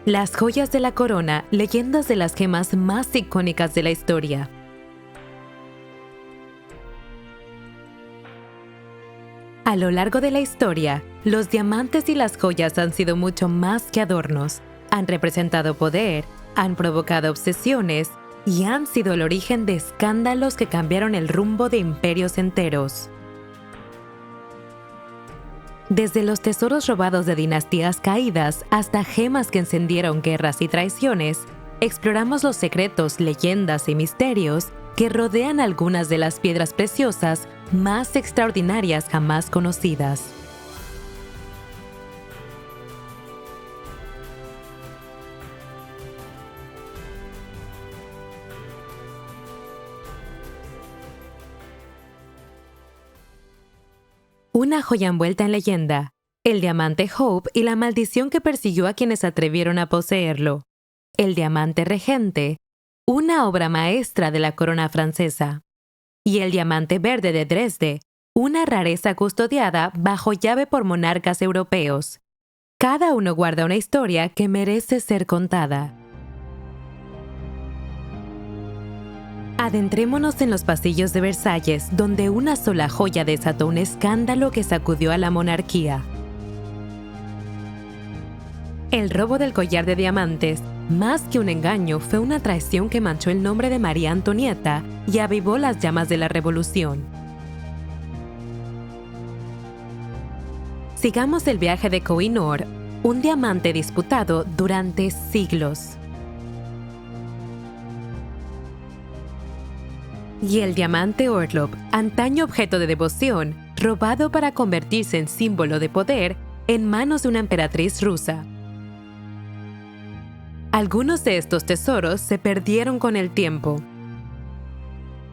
Las joyas de la corona, leyendas de las gemas más icónicas de la historia. A lo largo de la historia, los diamantes y las joyas han sido mucho más que adornos. Han representado poder, han provocado obsesiones y han sido el origen de escándalos que cambiaron el rumbo de imperios enteros. Desde los tesoros robados de dinastías caídas hasta gemas que encendieron guerras y traiciones, exploramos los secretos, leyendas y misterios que rodean algunas de las piedras preciosas más extraordinarias jamás conocidas. Una joya envuelta en leyenda, el diamante Hope y la maldición que persiguió a quienes se atrevieron a poseerlo. El diamante regente, una obra maestra de la corona francesa. Y el diamante verde de Dresde, una rareza custodiada bajo llave por monarcas europeos. Cada uno guarda una historia que merece ser contada. Adentrémonos en los pasillos de Versalles, donde una sola joya desató un escándalo que sacudió a la monarquía. El robo del collar de diamantes, más que un engaño, fue una traición que manchó el nombre de María Antonieta y avivó las llamas de la revolución. Sigamos el viaje de Koh-i-Noor, un diamante disputado durante siglos. Y el diamante Orlov, antaño objeto de devoción, robado para convertirse en símbolo de poder en manos de una emperatriz rusa. Algunos de estos tesoros se perdieron con el tiempo.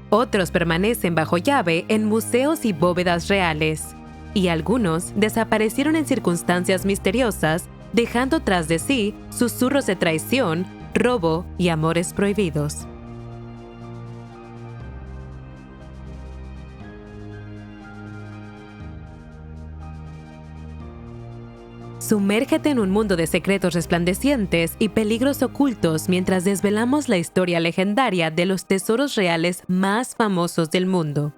Otros permanecen bajo llave en museos y bóvedas reales, y algunos desaparecieron en circunstancias misteriosas, dejando tras de sí susurros de traición, robo y amores prohibidos. Sumérgete en un mundo de secretos resplandecientes y peligros ocultos mientras desvelamos la historia legendaria de los tesoros reales más famosos del mundo.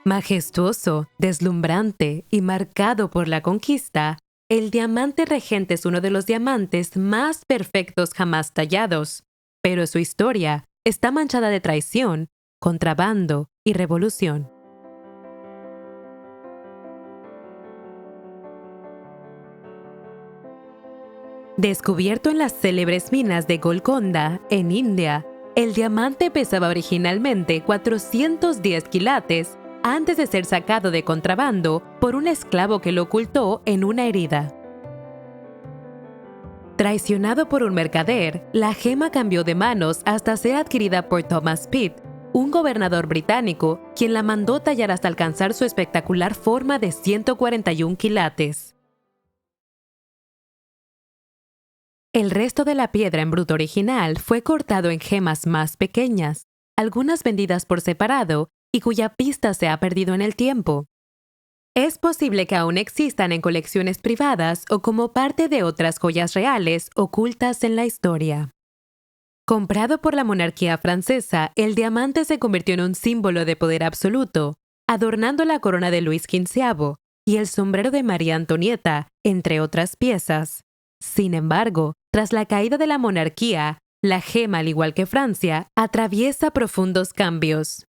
Majestuoso, deslumbrante y marcado por la conquista, el diamante regente es uno de los diamantes más perfectos jamás tallados, pero su historia está manchada de traición, contrabando y revolución. Descubierto en las célebres minas de Golconda, en India, el diamante pesaba originalmente 410 quilates antes de ser sacado de contrabando por un esclavo que lo ocultó en una herida. Traicionado por un mercader, la gema cambió de manos hasta ser adquirida por Thomas Pitt, un gobernador británico, quien la mandó tallar hasta alcanzar su espectacular forma de 141 quilates. El resto de la piedra en bruto original fue cortado en gemas más pequeñas, algunas vendidas por separado y cuya pista se ha perdido en el tiempo. Es posible que aún existan en colecciones privadas o como parte de otras joyas reales ocultas en la historia. Comprado por la monarquía francesa, el diamante se convirtió en un símbolo de poder absoluto, adornando la corona de Luis XV y el sombrero de María Antonieta, entre otras piezas. Sin embargo, tras la caída de la monarquía, la gema, al igual que Francia, atraviesa profundos cambios.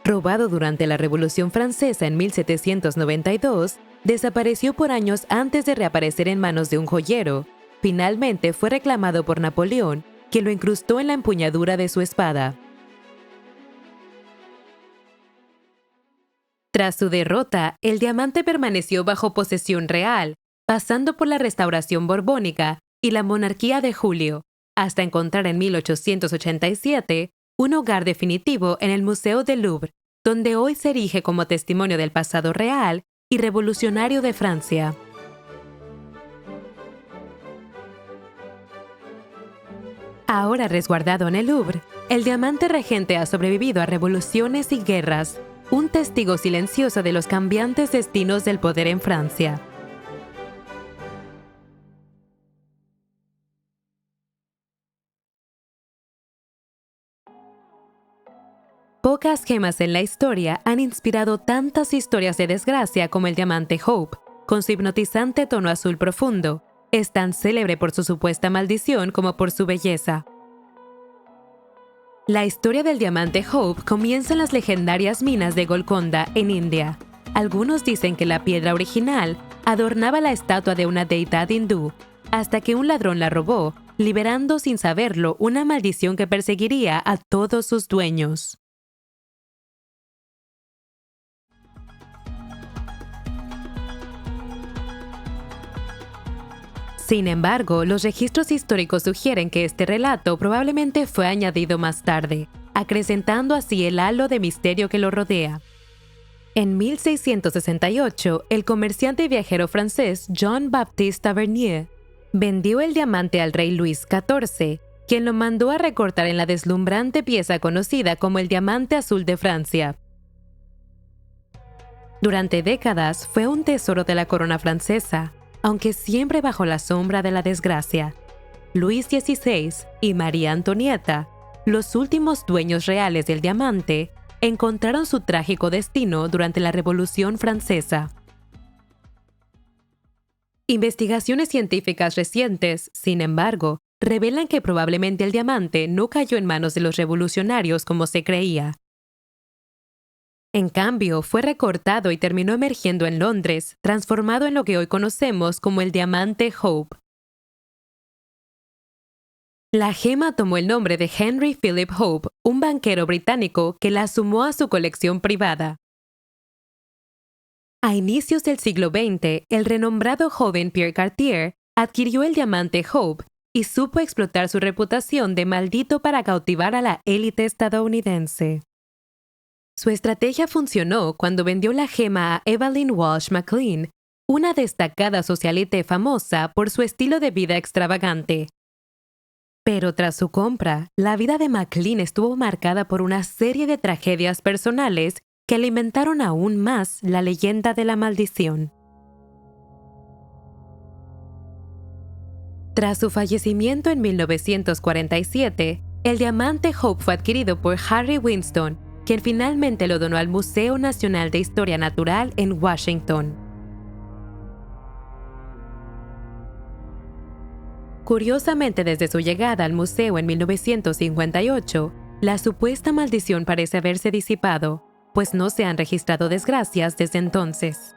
Robado durante la Revolución Francesa en 1792, desapareció por años antes de reaparecer en manos de un joyero. Finalmente fue reclamado por Napoleón, quien lo incrustó en la empuñadura de su espada. Tras su derrota, el diamante permaneció bajo posesión real, pasando por la restauración borbónica y la monarquía de Julio, hasta encontrar en 1887 un hogar definitivo en el Museo del Louvre, donde hoy se erige como testimonio del pasado real y revolucionario de Francia. Ahora resguardado en el Louvre, el diamante regente ha sobrevivido a revoluciones y guerras, un testigo silencioso de los cambiantes destinos del poder en Francia. Pocas gemas en la historia han inspirado tantas historias de desgracia como el diamante Hope, con su hipnotizante tono azul profundo. Es tan célebre por su supuesta maldición como por su belleza. La historia del diamante Hope comienza en las legendarias minas de Golconda, en India. Algunos dicen que la piedra original adornaba la estatua de una deidad hindú, hasta que un ladrón la robó, liberando sin saberlo una maldición que perseguiría a todos sus dueños. Sin embargo, los registros históricos sugieren que este relato probablemente fue añadido más tarde, acrecentando así el halo de misterio que lo rodea. En 1668, el comerciante y viajero francés Jean-Baptiste Tavernier vendió el diamante al rey Luis XIV, quien lo mandó a recortar en la deslumbrante pieza conocida como el diamante azul de Francia. Durante décadas fue un tesoro de la corona francesa, aunque siempre bajo la sombra de la desgracia. Luis XVI y María Antonieta, los últimos dueños reales del diamante, encontraron su trágico destino durante la Revolución Francesa. Investigaciones científicas recientes, sin embargo, revelan que probablemente el diamante no cayó en manos de los revolucionarios como se creía. En cambio, fue recortado y terminó emergiendo en Londres, transformado en lo que hoy conocemos como el diamante Hope. La gema tomó el nombre de Henry Philip Hope, un banquero británico que la sumó a su colección privada. A inicios del siglo XX, el renombrado joven Pierre Cartier adquirió el diamante Hope y supo explotar su reputación de maldito para cautivar a la élite estadounidense. Su estrategia funcionó cuando vendió la gema a Evelyn Walsh McLean, una destacada socialite famosa por su estilo de vida extravagante. Pero tras su compra, la vida de McLean estuvo marcada por una serie de tragedias personales que alimentaron aún más la leyenda de la maldición. Tras su fallecimiento en 1947, el diamante Hope fue adquirido por Harry Winston, quien finalmente lo donó al Museo Nacional de Historia Natural en Washington. Curiosamente, desde su llegada al museo en 1958, la supuesta maldición parece haberse disipado, pues no se han registrado desgracias desde entonces.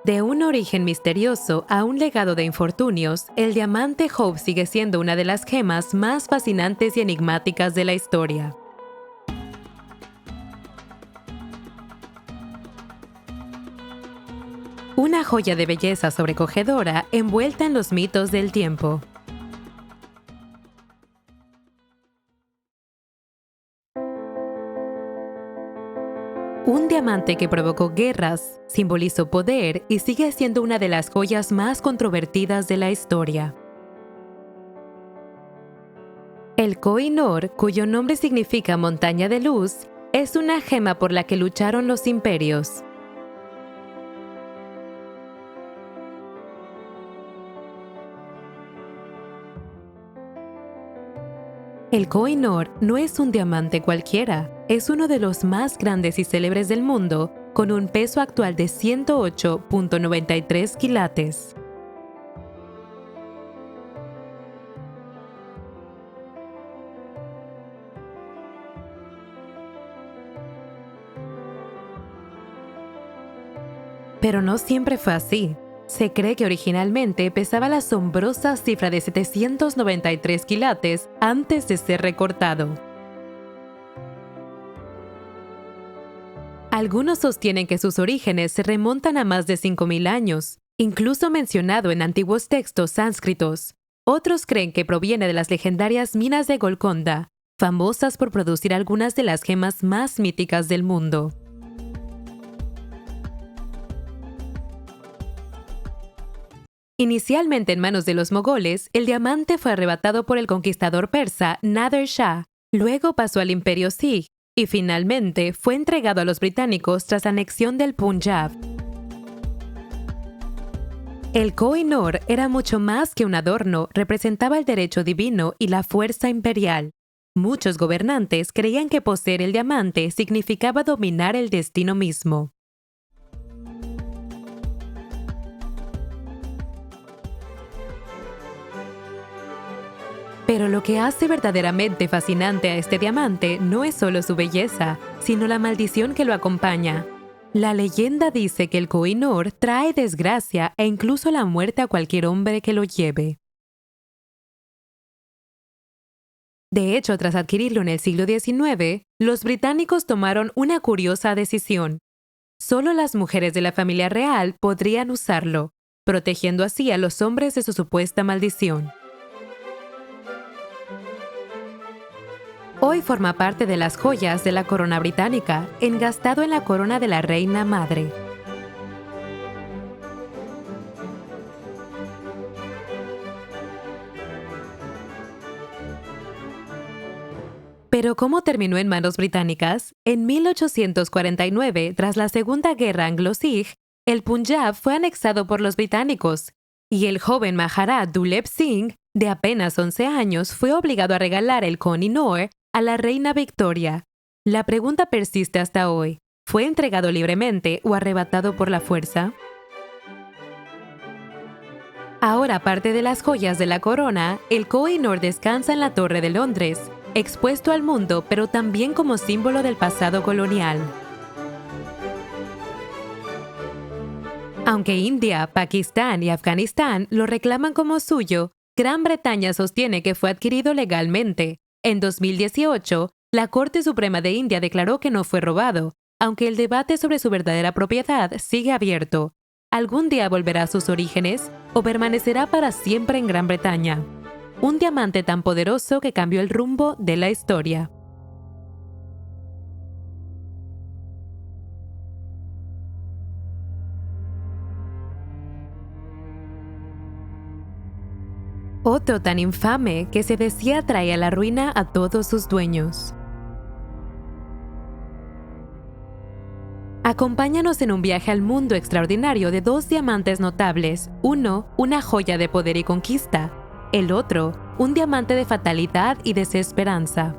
De un origen misterioso a un legado de infortunios, el diamante Hope sigue siendo una de las gemas más fascinantes y enigmáticas de la historia. Una joya de belleza sobrecogedora envuelta en los mitos del tiempo. Un diamante que provocó guerras, simbolizó poder y sigue siendo una de las joyas más controvertidas de la historia. El Koh-i-Noor, cuyo nombre significa montaña de luz, es una gema por la que lucharon los imperios. El Koh-i-Noor no es un diamante cualquiera, es uno de los más grandes y célebres del mundo, con un peso actual de 108.93 quilates. Pero no siempre fue así. Se cree que originalmente pesaba la asombrosa cifra de 793 quilates antes de ser recortado. Algunos sostienen que sus orígenes se remontan a más de 5.000 años, incluso mencionado en antiguos textos sánscritos. Otros creen que proviene de las legendarias minas de Golconda, famosas por producir algunas de las gemas más míticas del mundo. Inicialmente en manos de los mogoles, el diamante fue arrebatado por el conquistador persa Nader Shah, luego pasó al imperio Sikh y finalmente fue entregado a los británicos tras la anexión del Punjab. El Koh-i-Noor era mucho más que un adorno, representaba el derecho divino y la fuerza imperial. Muchos gobernantes creían que poseer el diamante significaba dominar el destino mismo. Pero lo que hace verdaderamente fascinante a este diamante no es solo su belleza, sino la maldición que lo acompaña. La leyenda dice que el Koh-i-Noor trae desgracia e incluso la muerte a cualquier hombre que lo lleve. De hecho, tras adquirirlo en el siglo XIX, los británicos tomaron una curiosa decisión. Solo las mujeres de la familia real podrían usarlo, protegiendo así a los hombres de su supuesta maldición. Hoy forma parte de las joyas de la corona británica, engastado en la corona de la reina madre. ¿Pero cómo terminó en manos británicas? En 1849, tras la Segunda Guerra Anglo-Sikh, el Punjab fue anexado por los británicos, y el joven Maharaj Duleb Singh, de apenas 11 años, fue obligado a regalar el Koh-i-Noor a la reina Victoria. La pregunta persiste hasta hoy. ¿Fue entregado libremente o arrebatado por la fuerza? Ahora, aparte de las joyas de la corona, el Koh-i-Noor descansa en la Torre de Londres, expuesto al mundo, pero también como símbolo del pasado colonial. Aunque India, Pakistán y Afganistán lo reclaman como suyo, Gran Bretaña sostiene que fue adquirido legalmente. En 2018, la Corte Suprema de India declaró que no fue robado, aunque el debate sobre su verdadera propiedad sigue abierto. ¿Algún día volverá a sus orígenes o permanecerá para siempre en Gran Bretaña? Un diamante tan poderoso que cambió el rumbo de la historia. Otro tan infame que se decía traía la ruina a todos sus dueños. Acompáñanos en un viaje al mundo extraordinario de dos diamantes notables. Uno, una joya de poder y conquista. El otro, un diamante de fatalidad y desesperanza.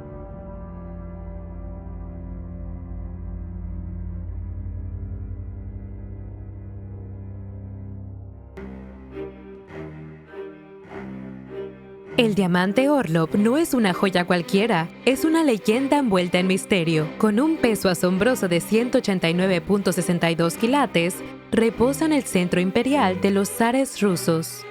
El diamante Orlov no es una joya cualquiera, es una leyenda envuelta en misterio. Con un peso asombroso de 189.62 quilates, reposa en el centro imperial de los zares rusos.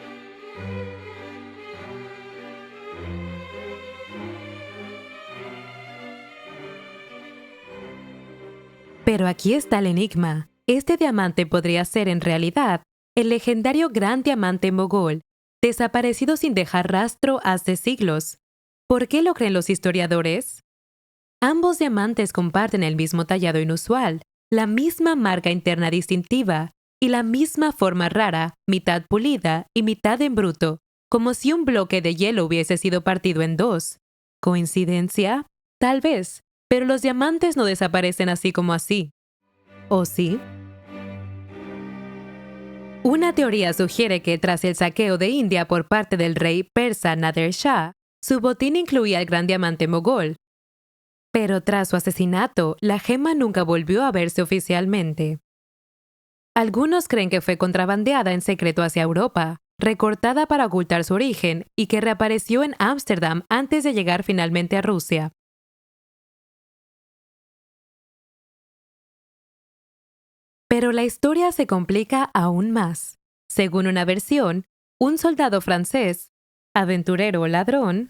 Pero aquí está el enigma. Este diamante podría ser, en realidad, el legendario Gran Diamante Mogol, desaparecido sin dejar rastro hace siglos. ¿Por qué lo creen los historiadores? Ambos diamantes comparten el mismo tallado inusual, la misma marca interna distintiva y la misma forma rara, mitad pulida y mitad en bruto, como si un bloque de hielo hubiese sido partido en dos. ¿Coincidencia? Tal vez, pero los diamantes no desaparecen así como así. ¿O sí? Una teoría sugiere que tras el saqueo de India por parte del rey persa Nader Shah, su botín incluía el gran diamante mogol. Pero tras su asesinato, la gema nunca volvió a verse oficialmente. Algunos creen que fue contrabandeada en secreto hacia Europa, recortada para ocultar su origen y que reapareció en Ámsterdam antes de llegar finalmente a Rusia. Pero la historia se complica aún más. Según una versión, un soldado francés, aventurero o ladrón,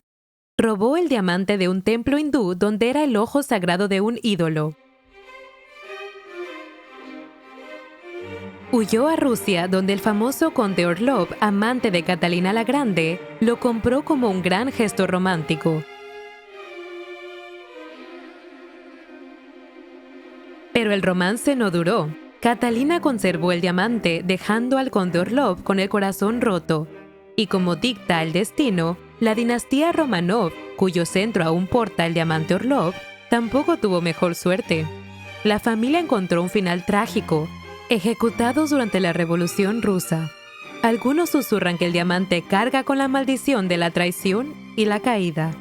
robó el diamante de un templo hindú donde era el ojo sagrado de un ídolo. Huyó a Rusia, donde el famoso conde Orlov, amante de Catalina la Grande, lo compró como un gran gesto romántico. Pero el romance no duró. Catalina conservó el diamante, dejando al conde Orlov con el corazón roto. Y como dicta el destino, la dinastía Romanov, cuyo centro aún porta el diamante Orlov, tampoco tuvo mejor suerte. La familia encontró un final trágico, ejecutados durante la Revolución Rusa. Algunos susurran que el diamante carga con la maldición de la traición y la caída.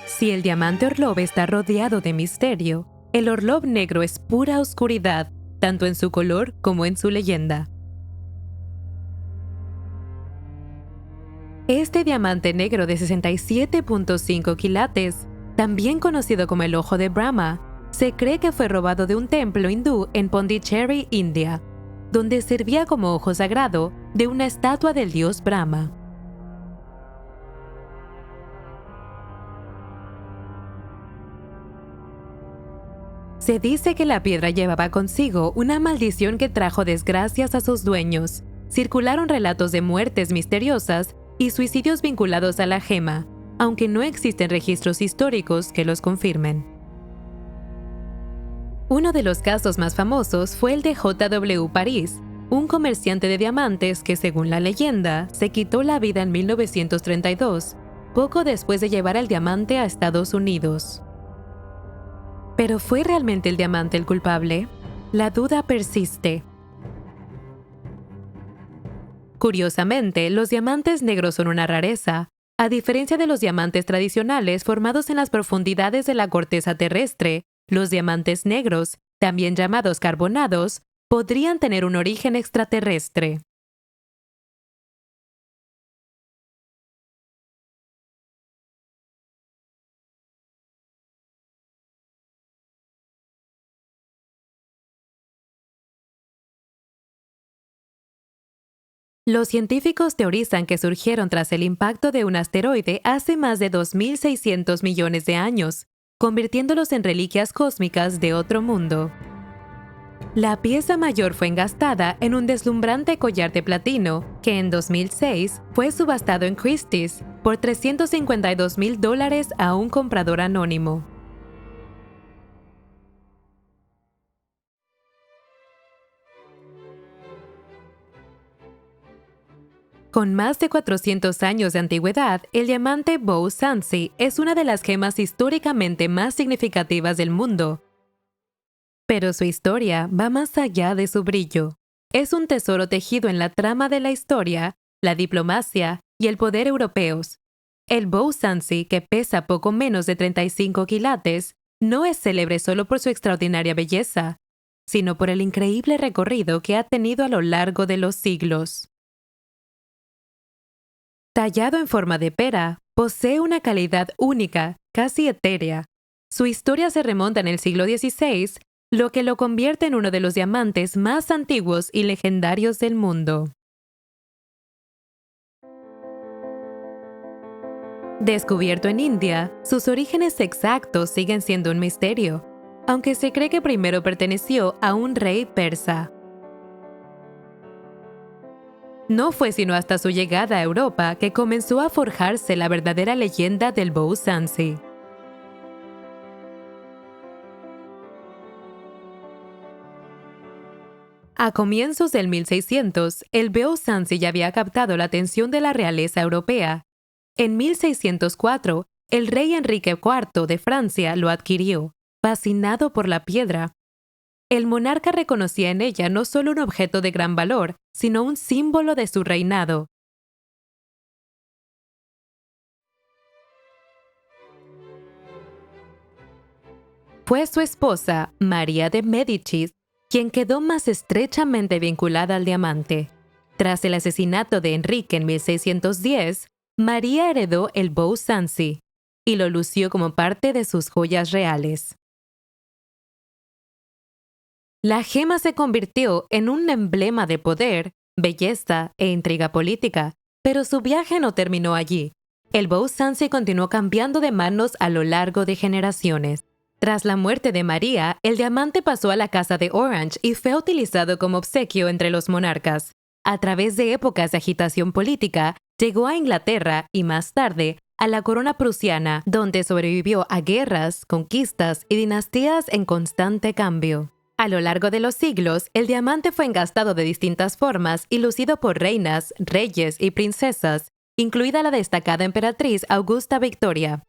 Si el diamante Orlov está rodeado de misterio, el Orlov negro es pura oscuridad, tanto en su color como en su leyenda. Este diamante negro de 67.5 quilates, también conocido como el ojo de Brahma, se cree que fue robado de un templo hindú en Pondicherry, India, donde servía como ojo sagrado de una estatua del dios Brahma. Se dice que la piedra llevaba consigo una maldición que trajo desgracias a sus dueños. Circularon relatos de muertes misteriosas y suicidios vinculados a la gema, aunque no existen registros históricos que los confirmen. Uno de los casos más famosos fue el de J.W. Paris, un comerciante de diamantes que, según la leyenda, se quitó la vida en 1932, poco después de llevar el diamante a Estados Unidos. ¿Pero fue realmente el diamante el culpable? La duda persiste. Curiosamente, los diamantes negros son una rareza, a diferencia de los diamantes tradicionales formados en las profundidades de la corteza terrestre. Los diamantes negros, también llamados carbonados, podrían tener un origen extraterrestre. Los científicos teorizan que surgieron tras el impacto de un asteroide hace más de 2.600 millones de años, convirtiéndolos en reliquias cósmicas de otro mundo. La pieza mayor fue engastada en un deslumbrante collar de platino que en 2006 fue subastado en Christie's por $352,000 a un comprador anónimo. Con más de 400 años de antigüedad, el diamante Beau Sancy es una de las gemas históricamente más significativas del mundo. Pero su historia va más allá de su brillo. Es un tesoro tejido en la trama de la historia, la diplomacia y el poder europeos. El Beau Sancy, que pesa poco menos de 35 quilates, no es célebre solo por su extraordinaria belleza, sino por el increíble recorrido que ha tenido a lo largo de los siglos. Tallado en forma de pera, posee una calidad única, casi etérea. Su historia se remonta en el siglo XVI, lo que lo convierte en uno de los diamantes más antiguos y legendarios del mundo. Descubierto en India, sus orígenes exactos siguen siendo un misterio, aunque se cree que primero perteneció a un rey persa. No fue sino hasta su llegada a Europa que comenzó a forjarse la verdadera leyenda del Beau Sancy. A comienzos del 1600, el Beau Sancy ya había captado la atención de la realeza europea. En 1604, el rey Enrique IV de Francia lo adquirió, fascinado por la piedra. El monarca reconocía en ella no solo un objeto de gran valor, sino un símbolo de su reinado. Fue su esposa, María de Médicis, quien quedó más estrechamente vinculada al diamante. Tras el asesinato de Enrique en 1610, María heredó el Beau Sancy y lo lució como parte de sus joyas reales. La gema se convirtió en un emblema de poder, belleza e intriga política, pero su viaje no terminó allí. El Beau Sancy continuó cambiando de manos a lo largo de generaciones. Tras la muerte de María, el diamante pasó a la Casa de Orange y fue utilizado como obsequio entre los monarcas. A través de épocas de agitación política, Llegó a Inglaterra y más tarde a la corona prusiana, donde sobrevivió a guerras, conquistas y dinastías en constante cambio. A lo largo de los siglos, el diamante fue engastado de distintas formas y lucido por reinas, reyes y princesas, incluida la destacada emperatriz Augusta Victoria.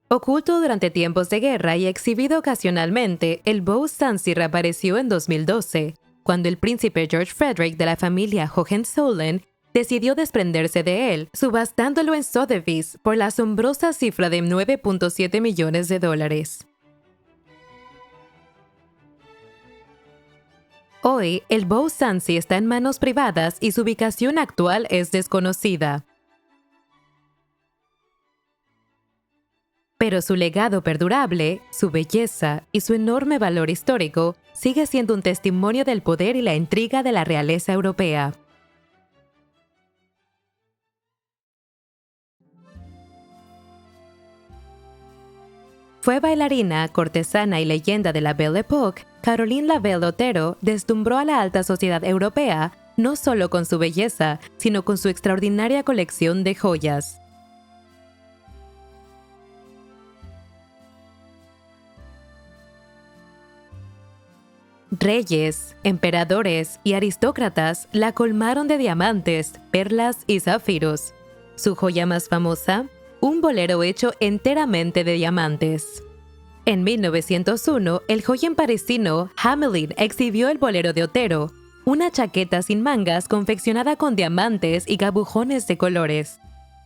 Oculto durante tiempos de guerra y exhibido ocasionalmente, el Beau-Sancy reapareció en 2012, cuando el príncipe George Frederick de la familia Hohenzollern decidió desprenderse de él, subastándolo en Sotheby's por la asombrosa cifra de $9.7 millones. Hoy, el Beau-Sancy está en manos privadas y su ubicación actual es desconocida. Pero su legado perdurable, su belleza y su enorme valor histórico sigue siendo un testimonio del poder y la intriga de la realeza europea. Fue bailarina, cortesana y leyenda de la Belle Époque, Caroline Lavelle Otero deslumbró a la alta sociedad europea no solo con su belleza, sino con su extraordinaria colección de joyas. Reyes, emperadores y aristócratas la colmaron de diamantes, perlas y zafiros. Su joya más famosa, un bolero hecho enteramente de diamantes. En 1901, el joyen parisino Hamelin exhibió el bolero de Otero, una chaqueta sin mangas confeccionada con diamantes y gabujones de colores.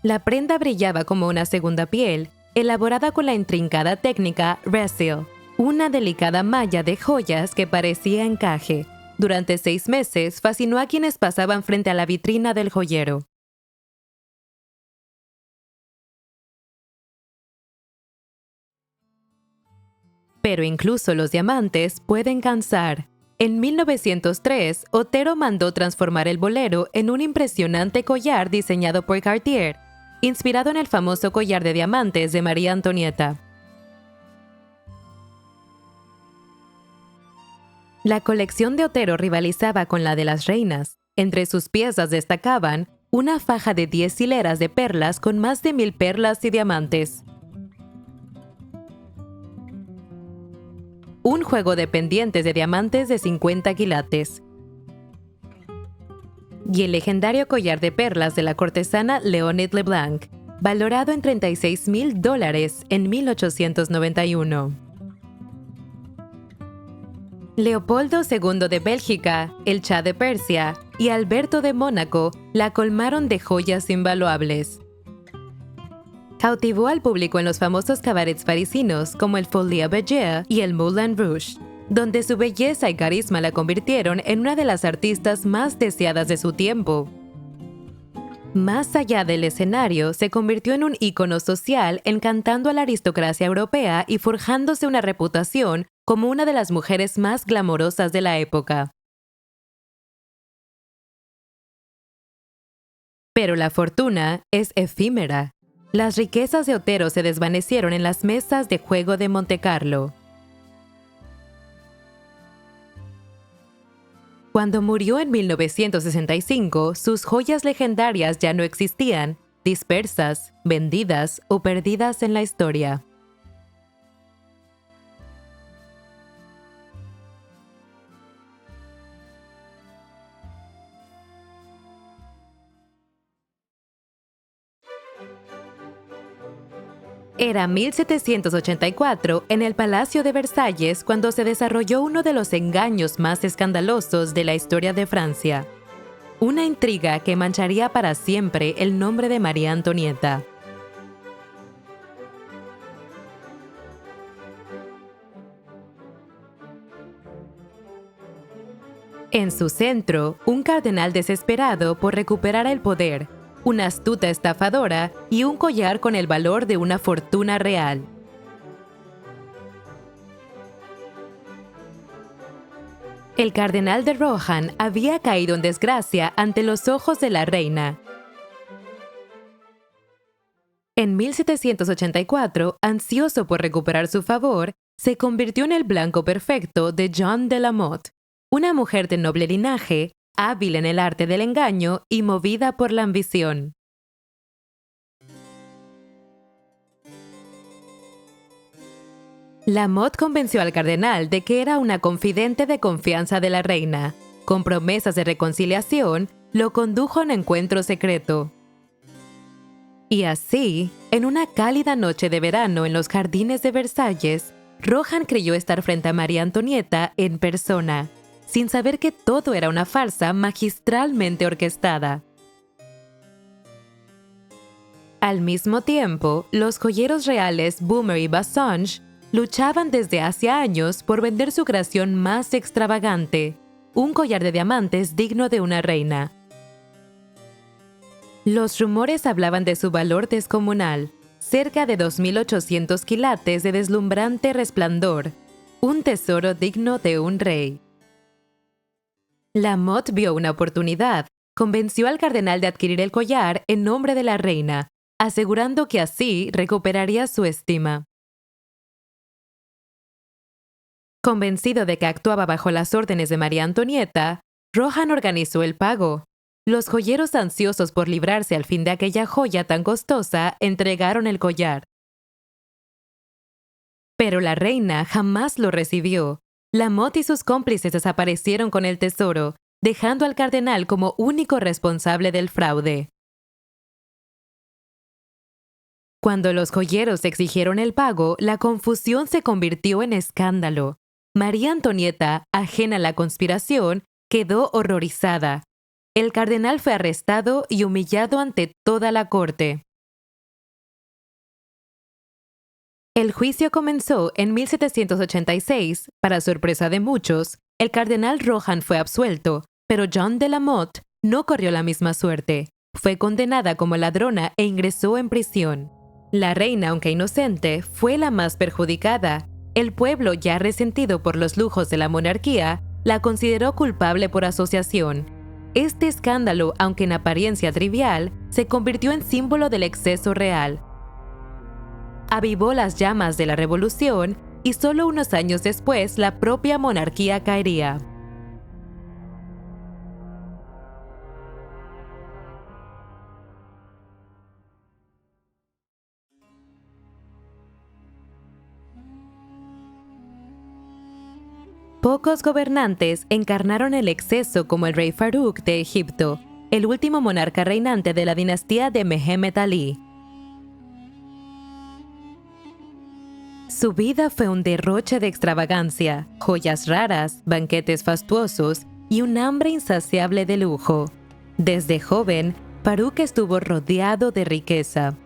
La prenda brillaba como una segunda piel, elaborada con la intrincada técnica resil, una delicada malla de joyas que parecía encaje. Durante 6 meses fascinó a quienes pasaban frente a la vitrina del joyero. Pero incluso los diamantes pueden cansar. En 1903, Otero mandó transformar el bolero en un impresionante collar diseñado por Cartier, inspirado en el famoso collar de diamantes de María Antonieta. La colección de Otero rivalizaba con la de las reinas. Entre sus piezas destacaban una faja de 10 hileras de perlas con más de 1000 perlas y diamantes, un juego de pendientes de diamantes de 50 quilates y el legendario collar de perlas de la cortesana Léonide Leblanc, valorado en $36.000 en 1891. Leopoldo II de Bélgica, el Shah de Persia y Alberto de Mónaco la colmaron de joyas invaluables. Cautivó al público en los famosos cabarets parisinos como el Folie Bergère y el Moulin Rouge, donde su belleza y carisma la convirtieron en una de las artistas más deseadas de su tiempo. Más allá del escenario, se convirtió en un ícono social, encantando a la aristocracia europea y forjándose una reputación como una de las mujeres más glamorosas de la época. Pero la fortuna es efímera. Las riquezas de Otero se desvanecieron en las mesas de juego de Montecarlo. Cuando murió en 1965, sus joyas legendarias ya no existían, dispersas, vendidas o perdidas en la historia. Era 1784 en el Palacio de Versalles cuando se desarrolló uno de los engaños más escandalosos de la historia de Francia. Una intriga que mancharía para siempre el nombre de María Antonieta. En su centro, un cardenal desesperado por recuperar el poder, una astuta estafadora y un collar con el valor de una fortuna real. El cardenal de Rohan había caído en desgracia ante los ojos de la reina. En 1784, ansioso por recuperar su favor, se convirtió en el blanco perfecto de Jeanne de la Motte, una mujer de noble linaje, hábil en el arte del engaño y movida por la ambición. Lamotte convenció al cardenal de que era una confidente de confianza de la reina. Con promesas de reconciliación, lo condujo a un encuentro secreto. Y así, en una cálida noche de verano en los jardines de Versalles, Rohan creyó estar frente a María Antonieta en persona, sin saber que todo era una farsa magistralmente orquestada. Al mismo tiempo, los joyeros reales Boomer y Bassonge luchaban desde hace años por vender su creación más extravagante, un collar de diamantes digno de una reina. Los rumores hablaban de su valor descomunal, cerca de 2.800 quilates de deslumbrante resplandor, un tesoro digno de un rey. Lamotte vio una oportunidad, convenció al cardenal de adquirir el collar en nombre de la reina, asegurando que así recuperaría su estima. Convencido de que actuaba bajo las órdenes de María Antonieta, Rohan organizó el pago. Los joyeros ansiosos por librarse al fin de aquella joya tan costosa entregaron el collar. Pero la reina jamás lo recibió. Lamotte y sus cómplices desaparecieron con el tesoro, dejando al cardenal como único responsable del fraude. Cuando los joyeros exigieron el pago, la confusión se convirtió en escándalo. María Antonieta, ajena a la conspiración, quedó horrorizada. El cardenal fue arrestado y humillado ante toda la corte. El juicio comenzó en 1786. Para sorpresa de muchos, el cardenal Rohan fue absuelto, pero John de Lamotte no corrió la misma suerte. Fue condenada como ladrona e ingresó en prisión. La reina, aunque inocente, fue la más perjudicada. El pueblo, ya resentido por los lujos de la monarquía, la consideró culpable por asociación. Este escándalo, aunque en apariencia trivial, se convirtió en símbolo del exceso real. Avivó las llamas de la revolución y solo unos años después la propia monarquía caería. Pocos gobernantes encarnaron el exceso como el rey Farouk de Egipto, el último monarca reinante de la dinastía de Mehemet Ali. Su vida fue un derroche de extravagancia, joyas raras, banquetes fastuosos y un hambre insaciable de lujo. Desde joven, Farouk estuvo rodeado de riqueza.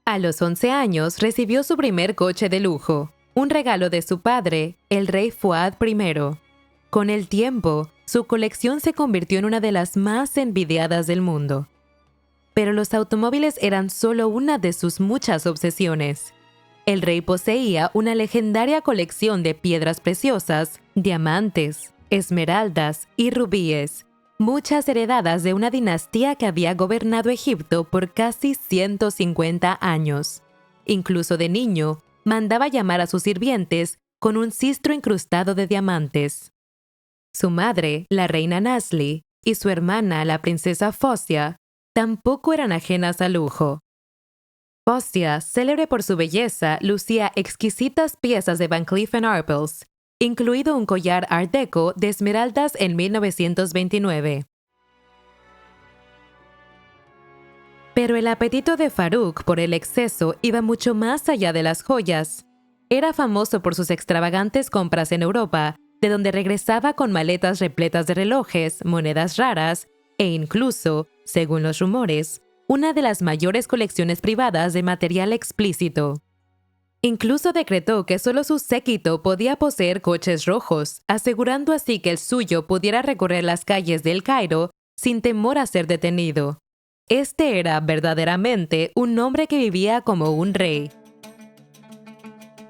A los 11 años recibió su primer coche de lujo, un regalo de su padre, el rey Fuad I. Con el tiempo, su colección se convirtió en una de las más envidiadas del mundo. Pero los automóviles eran solo una de sus muchas obsesiones. El rey poseía una legendaria colección de piedras preciosas, diamantes, esmeraldas y rubíes, muchas heredadas de una dinastía que había gobernado Egipto por casi 150 años. Incluso de niño, mandaba llamar a sus sirvientes con un cistro incrustado de diamantes. Su madre, la reina Nasli, y su hermana, la princesa Focia, tampoco eran ajenas al lujo. Focia, célebre por su belleza, lucía exquisitas piezas de Van Cleef & Arpels, incluido un collar Art Deco de esmeraldas en 1929. Pero el apetito de Farouk por el exceso iba mucho más allá de las joyas. Era famoso por sus extravagantes compras en Europa, de donde regresaba con maletas repletas de relojes, monedas raras e incluso, según los rumores, una de las mayores colecciones privadas de material explícito. Incluso decretó que solo su séquito podía poseer coches rojos, asegurando así que el suyo pudiera recorrer las calles de El Cairo sin temor a ser detenido. Este era verdaderamente un hombre que vivía como un rey.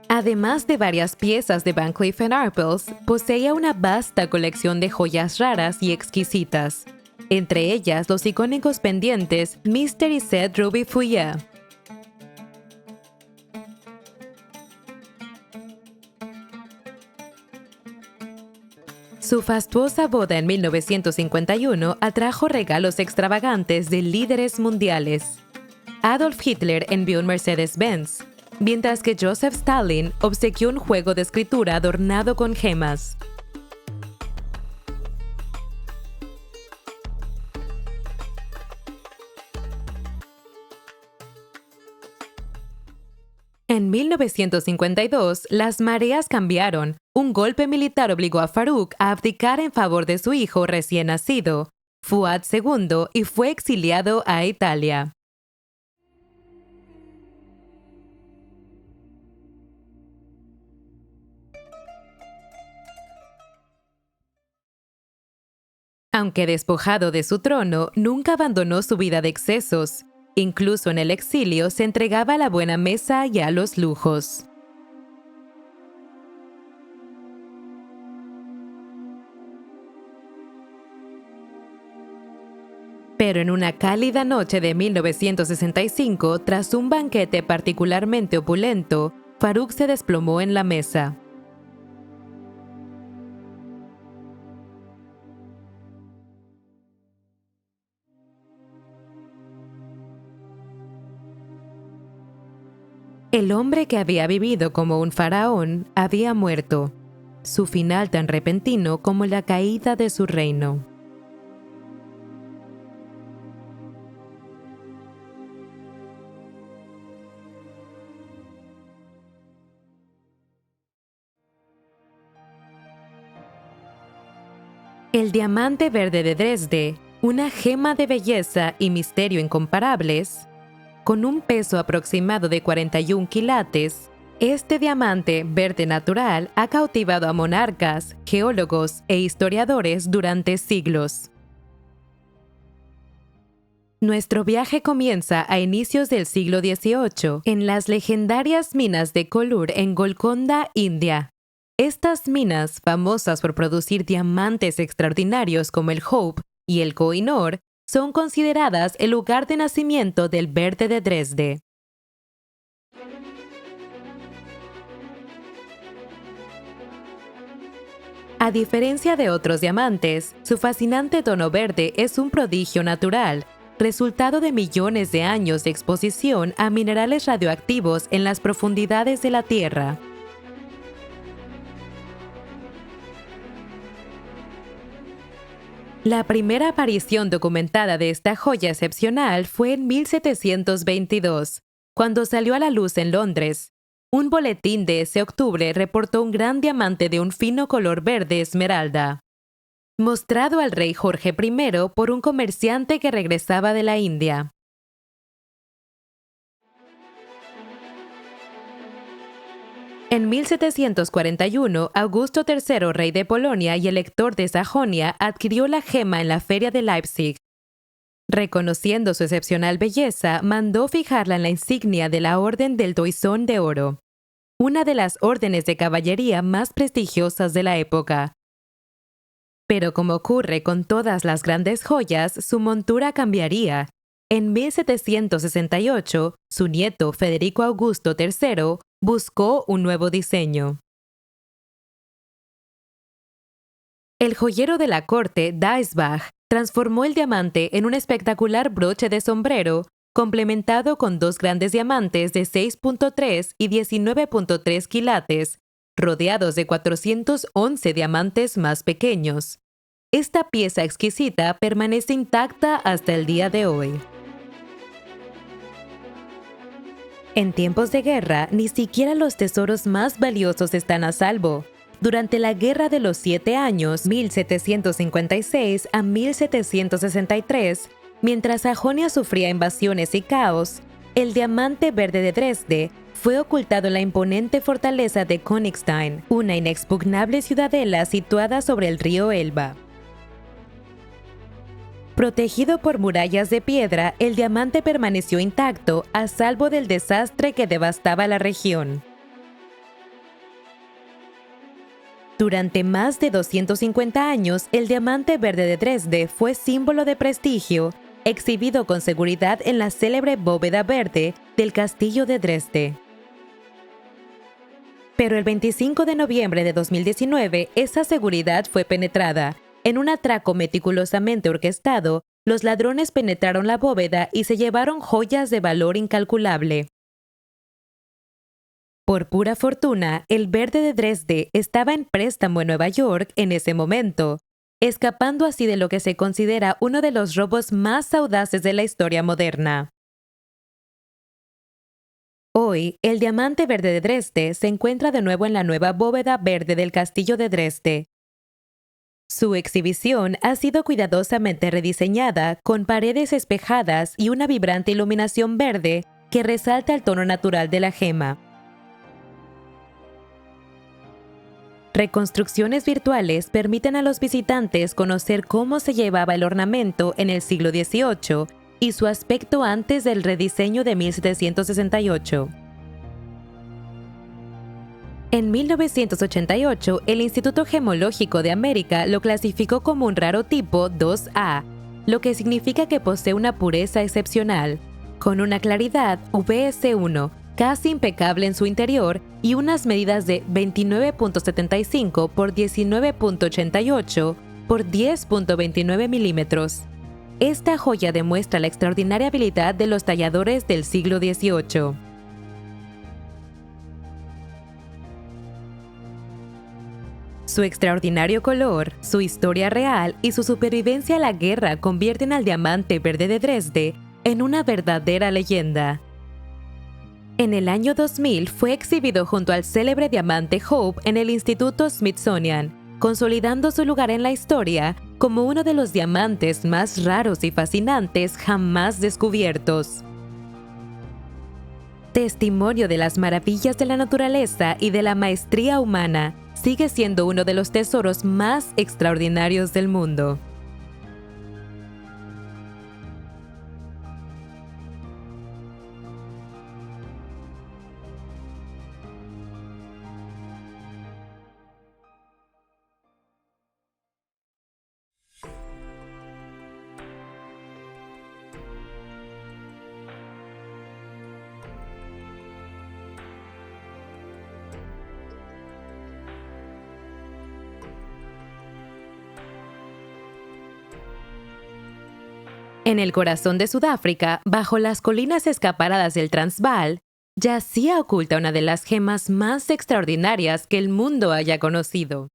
Además de varias piezas de Van Cleef & Arpels, poseía una vasta colección de joyas raras y exquisitas, entre ellas los icónicos pendientes Mr. y Seth Ruby Fouillé. Su fastuosa boda en 1951 atrajo regalos extravagantes de líderes mundiales. Adolf Hitler envió un Mercedes-Benz, mientras que Joseph Stalin obsequió un juego de escritura adornado con gemas. En 1952, las mareas cambiaron. Un golpe militar obligó a Farouk a abdicar en favor de su hijo recién nacido, Fuad II, y fue exiliado a Italia. Aunque despojado de su trono, nunca abandonó su vida de excesos. Incluso en el exilio se entregaba a la buena mesa y a los lujos. Pero en una cálida noche de 1965, tras un banquete particularmente opulento, Farouk se desplomó en la mesa. El hombre que había vivido como un faraón había muerto, su final tan repentino como la caída de su reino. El diamante verde de Dresde, una gema de belleza y misterio incomparables, con un peso aproximado de 41 quilates, este diamante verde natural ha cautivado a monarcas, geólogos e historiadores durante siglos. Nuestro viaje comienza a inicios del siglo XVIII en las legendarias minas de Kollur en Golconda, India. Estas minas, famosas por producir diamantes extraordinarios como el Hope y el Koh-i-Noor, son consideradas el lugar de nacimiento del verde de Dresde. A diferencia de otros diamantes, su fascinante tono verde es un prodigio natural, resultado de millones de años de exposición a minerales radioactivos en las profundidades de la Tierra. La primera aparición documentada de esta joya excepcional fue en 1722, cuando salió a la luz en Londres. Un boletín de ese octubre reportó un gran diamante de un fino color verde esmeralda, mostrado al rey Jorge I por un comerciante que regresaba de la India. En 1741, Augusto III, rey de Polonia y elector de Sajonia, adquirió la gema en la feria de Leipzig. Reconociendo su excepcional belleza, mandó fijarla en la insignia de la Orden del Toisón de Oro, una de las órdenes de caballería más prestigiosas de la época. Pero como ocurre con todas las grandes joyas, su montura cambiaría. En 1768, su nieto Federico Augusto III buscó un nuevo diseño. El joyero de la corte, Daesbach, transformó el diamante en un espectacular broche de sombrero, complementado con dos grandes diamantes de 6.3 y 19.3 quilates, rodeados de 411 diamantes más pequeños. Esta pieza exquisita permanece intacta hasta el día de hoy. En tiempos de guerra, ni siquiera los tesoros más valiosos están a salvo. Durante la Guerra de los 7 Años, 1756 a 1763, mientras Sajonia sufría invasiones y caos, el diamante verde de Dresde fue ocultado en la imponente fortaleza de Königstein, una inexpugnable ciudadela situada sobre el río Elba. Protegido por murallas de piedra, el diamante permaneció intacto, a salvo del desastre que devastaba la región. Durante más de 250 años, el diamante verde de Dresde fue símbolo de prestigio, exhibido con seguridad en la célebre bóveda verde del castillo de Dresde. Pero el 25 de noviembre de 2019, esa seguridad fue penetrada. En un atraco meticulosamente orquestado, los ladrones penetraron la bóveda y se llevaron joyas de valor incalculable. Por pura fortuna, el verde de Dresde estaba en préstamo en Nueva York en ese momento, escapando así de lo que se considera uno de los robos más audaces de la historia moderna. Hoy, el diamante verde de Dresde se encuentra de nuevo en la nueva bóveda verde del castillo de Dresde. Su exhibición ha sido cuidadosamente rediseñada con paredes espejadas y una vibrante iluminación verde que resalta el tono natural de la gema. Reconstrucciones virtuales permiten a los visitantes conocer cómo se llevaba el ornamento en el siglo XVIII y su aspecto antes del rediseño de 1768. En 1988, el Instituto Gemológico de América lo clasificó como un raro tipo 2A, lo que significa que posee una pureza excepcional, con una claridad VS1 casi impecable en su interior y unas medidas de 29.75 por 19.88 por 10.29 milímetros. Esta joya demuestra la extraordinaria habilidad de los talladores del siglo XVIII. Su extraordinario color, su historia real y su supervivencia a la guerra convierten al diamante verde de Dresde en una verdadera leyenda. En el año 2000 fue exhibido junto al célebre diamante Hope en el Instituto Smithsonian, consolidando su lugar en la historia como uno de los diamantes más raros y fascinantes jamás descubiertos. Testimonio de las maravillas de la naturaleza y de la maestría humana, sigue siendo uno de los tesoros más extraordinarios del mundo. En el corazón de Sudáfrica, bajo las colinas escarpadas del Transvaal, yacía oculta una de las gemas más extraordinarias que el mundo haya conocido.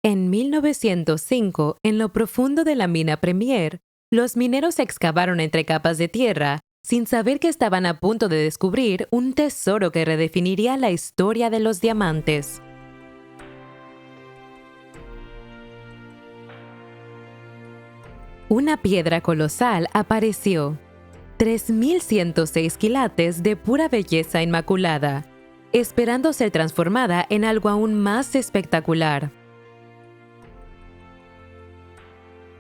En 1905, en lo profundo de la mina Premier, los mineros excavaron entre capas de tierra, sin saber que estaban a punto de descubrir un tesoro que redefiniría la historia de los diamantes. Una piedra colosal apareció, 3.106 quilates de pura belleza inmaculada, esperando ser transformada en algo aún más espectacular.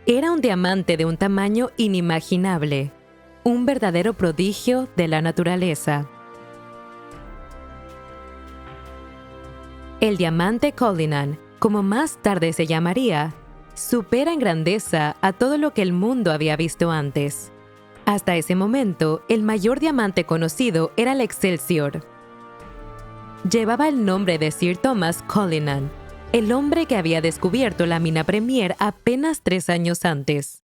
Era un diamante de un tamaño inimaginable, un verdadero prodigio de la naturaleza. El diamante Cullinan, como más tarde se llamaría, supera en grandeza a todo lo que el mundo había visto antes. Hasta ese momento, el mayor diamante conocido era el Excelsior. Llevaba el nombre de Sir Thomas Cullinan, el hombre que había descubierto la mina Premier apenas 3 años antes.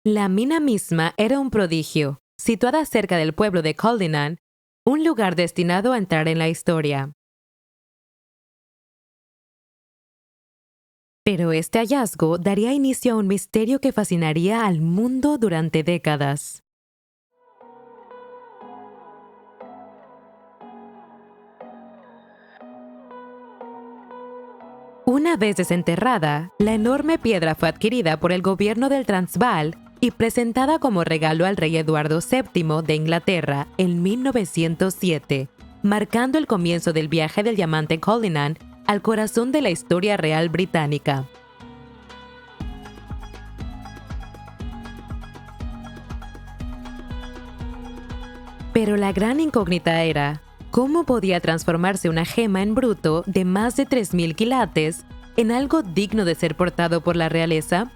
La mina misma era un prodigio, situada cerca del pueblo de Cullinan, un lugar destinado a entrar en la historia. Pero este hallazgo daría inicio a un misterio que fascinaría al mundo durante décadas. Una vez desenterrada, la enorme piedra fue adquirida por el gobierno del Transvaal y presentada como regalo al rey Eduardo VII de Inglaterra en 1907, marcando el comienzo del viaje del diamante Cullinan al corazón de la historia real británica. Pero la gran incógnita era, ¿cómo podía transformarse una gema en bruto de más de 3.000 quilates en algo digno de ser portado por la realeza?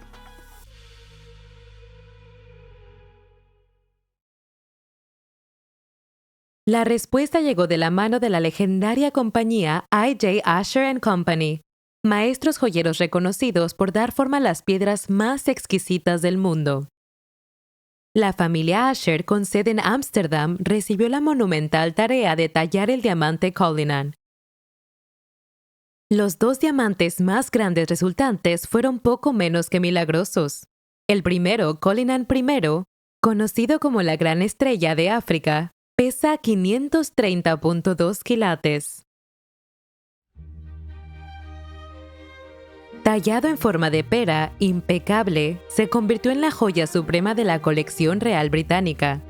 La respuesta llegó de la mano de la legendaria compañía I.J. Asher Company, maestros joyeros reconocidos por dar forma a las piedras más exquisitas del mundo. La familia Asher, con sede en Ámsterdam, recibió la monumental tarea de tallar el diamante Cullinan. Los dos diamantes más grandes resultantes fueron poco menos que milagrosos. El primero, Cullinan I, conocido como la Gran Estrella de África, pesa 530.2 quilates. Tallado en forma de pera, impecable, se convirtió en la joya suprema de la colección real británica.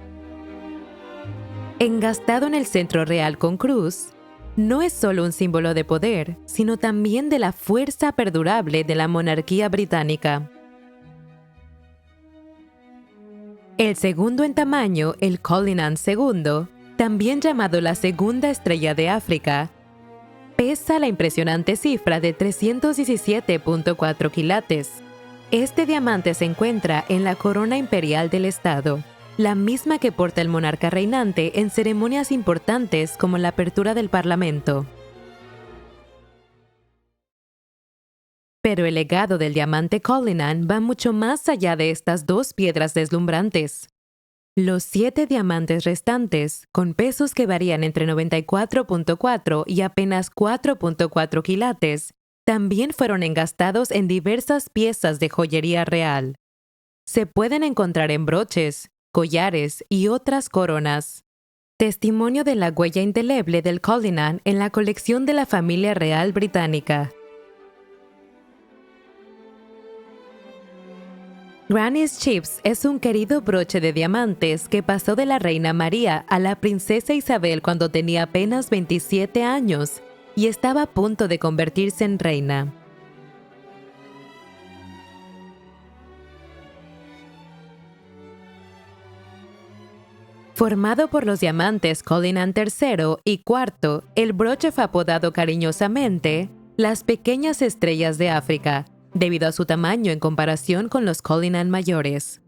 Engastado en el centro real con cruz, no es solo un símbolo de poder, sino también de la fuerza perdurable de la monarquía británica. El segundo en tamaño, el Cullinan II, también llamado la Segunda Estrella de África, pesa la impresionante cifra de 317.4 quilates. Este diamante se encuentra en la corona imperial del Estado, la misma que porta el monarca reinante en ceremonias importantes como la apertura del Parlamento. Pero el legado del diamante Cullinan va mucho más allá de estas dos piedras deslumbrantes. Los 7 diamantes restantes, con pesos que varían entre 94.4 y apenas 4.4 quilates, también fueron engastados en diversas piezas de joyería real. Se pueden encontrar en broches, collares y otras coronas. Testimonio de la huella indeleble del Cullinan en la colección de la familia real británica. Granny's Chips es un querido broche de diamantes que pasó de la reina María a la princesa Isabel cuando tenía apenas 27 años y estaba a punto de convertirse en reina. Formado por los diamantes Cullinan III y IV, el broche fue apodado cariñosamente las pequeñas estrellas de África, debido a su tamaño en comparación con los Cullinan mayores.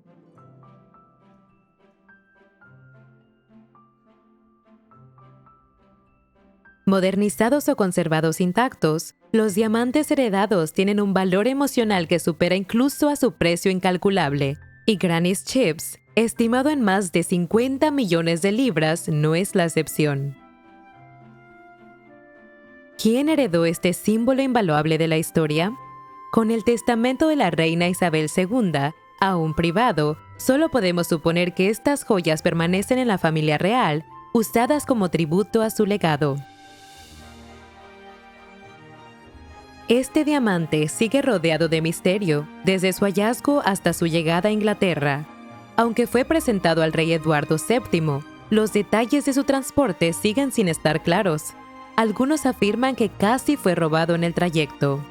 Modernizados o conservados intactos, los diamantes heredados tienen un valor emocional que supera incluso a su precio incalculable, y Granny's Chips, estimado en más de 50 millones de libras, no es la excepción. ¿Quién heredó este símbolo invaluable de la historia? Con el testamento de la reina Isabel II, aún privado, solo podemos suponer que estas joyas permanecen en la familia real, usadas como tributo a su legado. Este diamante sigue rodeado de misterio, desde su hallazgo hasta su llegada a Inglaterra. Aunque fue presentado al rey Eduardo VII, los detalles de su transporte siguen sin estar claros. Algunos afirman que casi fue robado en el trayecto.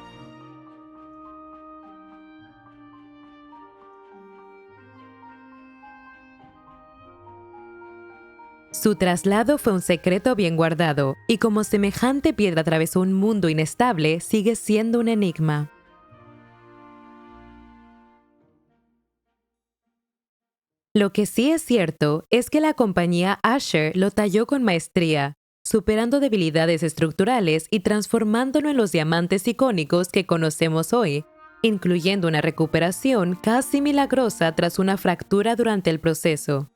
Su traslado fue un secreto bien guardado, y como semejante piedra atravesó un mundo inestable, sigue siendo un enigma. Lo que sí es cierto es que la compañía Asher lo talló con maestría, superando debilidades estructurales y transformándolo en los diamantes icónicos que conocemos hoy, incluyendo una recuperación casi milagrosa tras una fractura durante el proceso.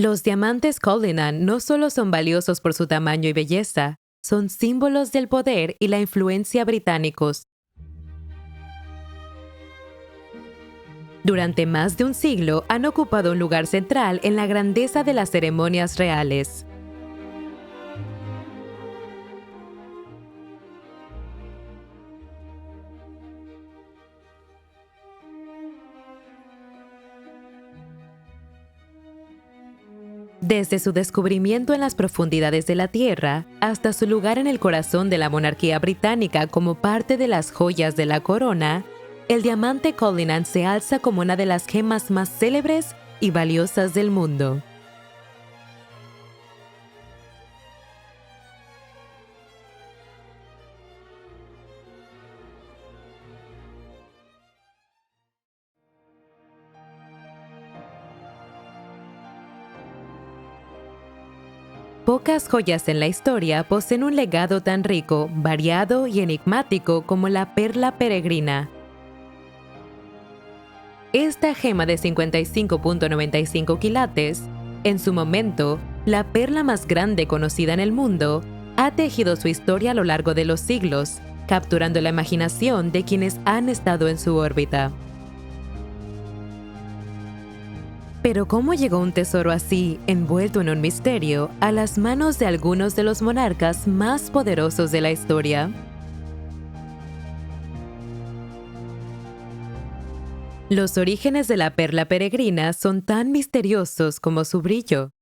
Los diamantes Cullinan no solo son valiosos por su tamaño y belleza, son símbolos del poder y la influencia británicos. Durante más de un siglo han ocupado un lugar central en la grandeza de las ceremonias reales. Desde su descubrimiento en las profundidades de la Tierra hasta su lugar en el corazón de la monarquía británica como parte de las joyas de la corona, el diamante Cullinan se alza como una de las gemas más célebres y valiosas del mundo. Pocas joyas en la historia poseen un legado tan rico, variado y enigmático como la perla peregrina. Esta gema de 55.95 quilates, en su momento, la perla más grande conocida en el mundo, ha tejido su historia a lo largo de los siglos, capturando la imaginación de quienes han estado en su órbita. Pero ¿cómo llegó un tesoro así, envuelto en un misterio, a las manos de algunos de los monarcas más poderosos de la historia? Los orígenes de la perla peregrina son tan misteriosos como su brillo.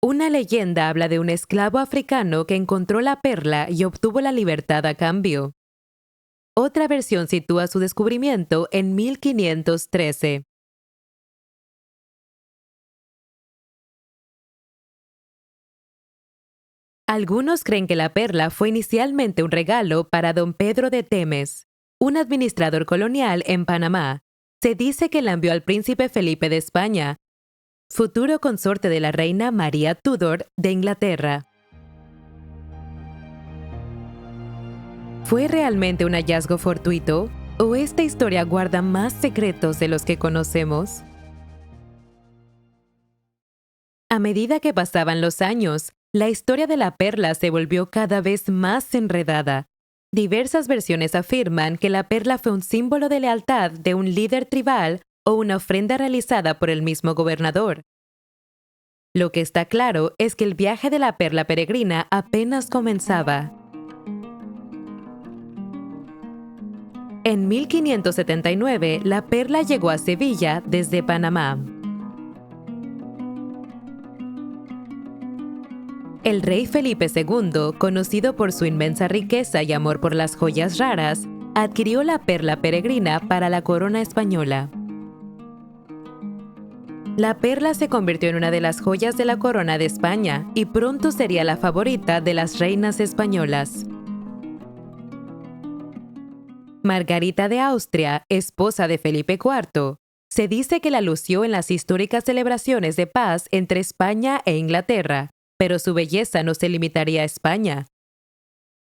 Una leyenda habla de un esclavo africano que encontró la perla y obtuvo la libertad a cambio. Otra versión sitúa su descubrimiento en 1513. Algunos creen que la perla fue inicialmente un regalo para don Pedro de Temes, un administrador colonial en Panamá. Se dice que la envió al príncipe Felipe de España, futuro consorte de la reina María Tudor de Inglaterra. ¿Fue realmente un hallazgo fortuito? ¿O esta historia guarda más secretos de los que conocemos? A medida que pasaban los años, la historia de la perla se volvió cada vez más enredada. Diversas versiones afirman que la perla fue un símbolo de lealtad de un líder tribal o una ofrenda realizada por el mismo gobernador. Lo que está claro es que el viaje de la perla peregrina apenas comenzaba. En 1579, la perla llegó a Sevilla desde Panamá. El rey Felipe II, conocido por su inmensa riqueza y amor por las joyas raras, adquirió la perla peregrina para la corona española. La perla se convirtió en una de las joyas de la corona de España y pronto sería la favorita de las reinas españolas. Margarita de Austria, esposa de Felipe IV, se dice que la lució en las históricas celebraciones de paz entre España e Inglaterra, pero su belleza no se limitaría a España.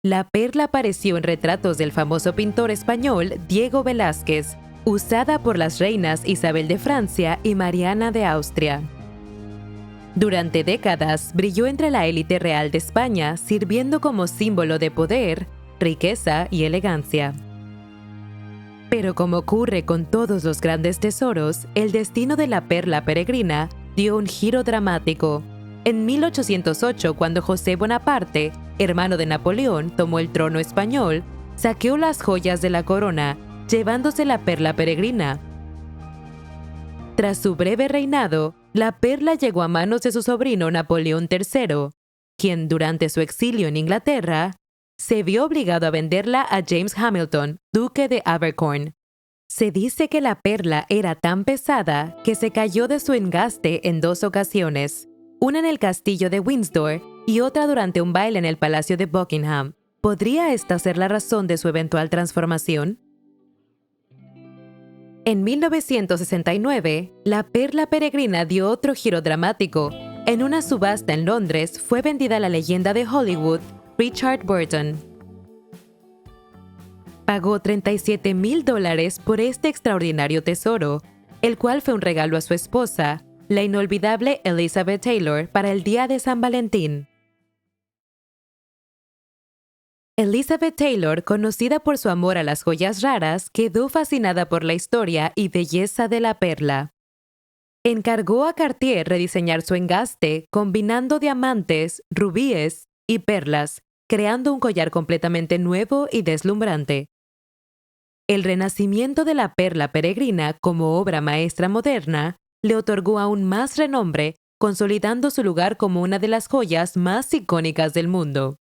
La perla apareció en retratos del famoso pintor español Diego Velázquez, usada por las reinas Isabel de Francia y Mariana de Austria. Durante décadas brilló entre la élite real de España, sirviendo como símbolo de poder, riqueza y elegancia. Pero como ocurre con todos los grandes tesoros, el destino de la perla peregrina dio un giro dramático. En 1808, cuando José Bonaparte, hermano de Napoleón, tomó el trono español, saqueó las joyas de la corona, llevándose la perla peregrina. Tras su breve reinado, la perla llegó a manos de su sobrino Napoleón III, quien durante su exilio en Inglaterra, se vio obligado a venderla a James Hamilton, duque de Abercorn. Se dice que la perla era tan pesada que se cayó de su engaste en 2 ocasiones, una en el castillo de Windsor y otra durante un baile en el palacio de Buckingham. ¿Podría esta ser la razón de su eventual transformación? En 1969, la perla peregrina dio otro giro dramático. En una subasta en Londres fue vendida a la leyenda de Hollywood, Richard Burton. Pagó $37,000 por este extraordinario tesoro, el cual fue un regalo a su esposa, la inolvidable Elizabeth Taylor, para el día de San Valentín. Elizabeth Taylor, conocida por su amor a las joyas raras, quedó fascinada por la historia y belleza de la perla. Encargó a Cartier rediseñar su engaste, combinando diamantes, rubíes y perlas, creando un collar completamente nuevo y deslumbrante. El renacimiento de la perla peregrina como obra maestra moderna le otorgó aún más renombre, consolidando su lugar como una de las joyas más icónicas del mundo.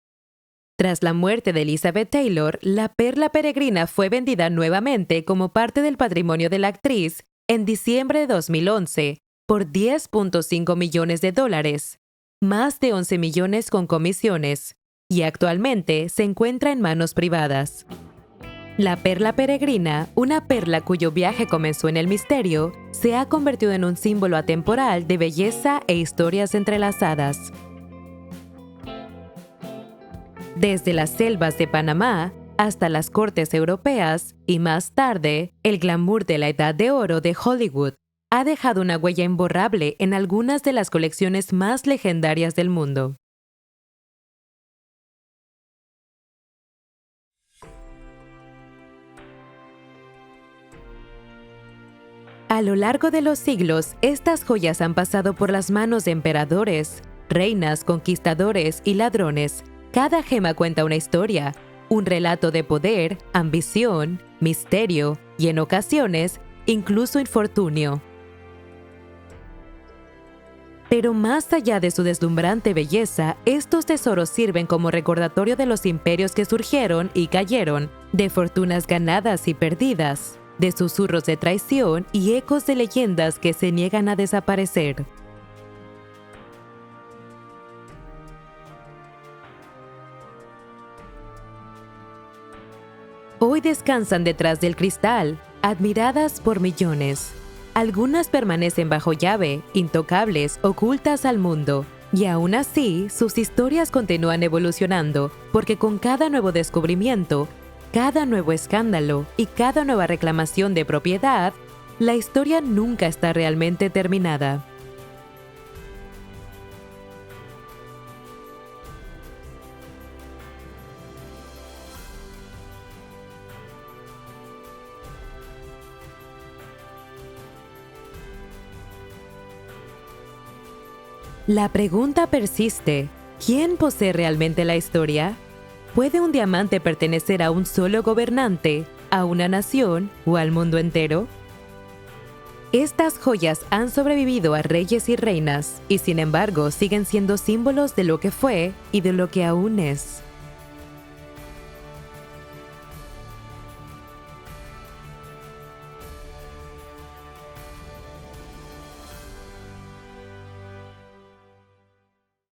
Tras la muerte de Elizabeth Taylor, la perla peregrina fue vendida nuevamente como parte del patrimonio de la actriz en diciembre de 2011 por $10.5 millones, más de 11 millones con comisiones, y actualmente se encuentra en manos privadas. La perla peregrina, una perla cuyo viaje comenzó en el misterio, se ha convertido en un símbolo atemporal de belleza e historias entrelazadas. Desde las selvas de Panamá hasta las cortes europeas y más tarde, el glamour de la Edad de Oro de Hollywood ha dejado una huella imborrable en algunas de las colecciones más legendarias del mundo. A lo largo de los siglos, estas joyas han pasado por las manos de emperadores, reinas, conquistadores y ladrones. Cada gema cuenta una historia, un relato de poder, ambición, misterio y, en ocasiones, incluso infortunio. Pero más allá de su deslumbrante belleza, estos tesoros sirven como recordatorio de los imperios que surgieron y cayeron, de fortunas ganadas y perdidas, de susurros de traición y ecos de leyendas que se niegan a desaparecer. Hoy descansan detrás del cristal, admiradas por millones. Algunas permanecen bajo llave, intocables, ocultas al mundo. Y aún así, sus historias continúan evolucionando, porque con cada nuevo descubrimiento, cada nuevo escándalo y cada nueva reclamación de propiedad, la historia nunca está realmente terminada. La pregunta persiste: ¿quién posee realmente la historia? ¿Puede un diamante pertenecer a un solo gobernante, a una nación o al mundo entero? Estas joyas han sobrevivido a reyes y reinas, y sin embargo siguen siendo símbolos de lo que fue y de lo que aún es.